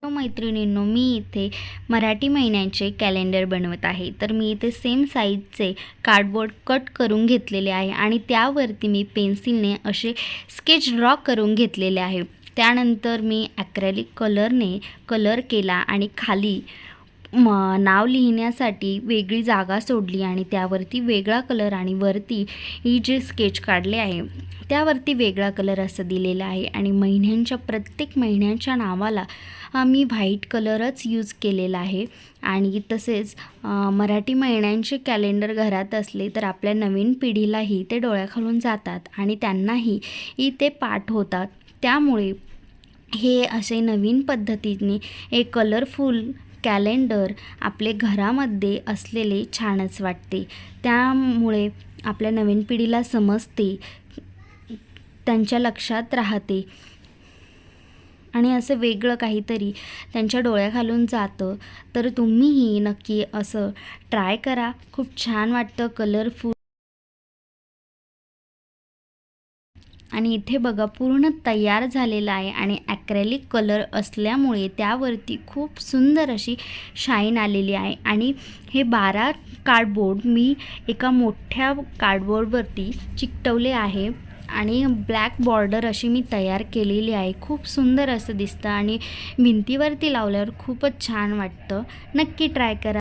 तो मैत्रिणींनो, मी इथे मराठी महिन्यांचे कॅलेंडर बनवत आहे. तर मी इथे सेम साईजचे कार्डबोर्ड कट करून घेतलेले आहे आणि त्यावरती मी पेन्सिलने असे स्केच ड्रॉ करून घेतलेले आहे. त्यानंतर मी ॲक्रेलिक कलरने कलर केला आणि खाली नाव लिहिण्यासाठी वेगळी जागा सोडली आणि त्यावरती वेगळा कलर आणि वरती ही जे स्केच काढले आहे त्यावरती वेगळा कलर असं दिलेला आहे. आणि प्रत्येक महिन्यांच्या नावाला मी व्हाईट कलरच यूज केलेला आहे. आणि तसेच मराठी महिन्यांचे कॅलेंडर घरात असले तर आपल्या नवीन पिढीलाही ते डोळ्याखालून जातात आणि त्यांनाही ते पाठ होतात. त्यामुळे हे असे नवीन पद्धतीने एक कलरफुल कॅलेंडर आपले घरामध्ये असलेले छानच वाटते. त्यामुळे आपल्या नवीन पिढीला समजते, त्यांच्या लक्षात राहते आणि असं वेगळं काहीतरी त्यांच्या डोळ्याखालून जातं. तर तुम्हीही नक्की असं ट्राय करा. खूप छान वाटतं, कलरफुल. आणि इथे बघा पूर्ण तयार झालेला आहे आणि ॲक्रेलिक कलर असल्यामुळे त्यावरती खूप सुंदर अशी शाईन आलेली आहे. आणि हे 12 कार्डबोर्ड मी एका मोठ्या कार्डबोर्डवरती चिकटवले आहे आणि ब्लॅक बॉर्डर अशी मी तयार केलेली आहे. खूप सुंदर असं दिसतं आणि भिंतीवरती लावल्यावर खूपच छान वाटतं. नक्की ट्राय करा.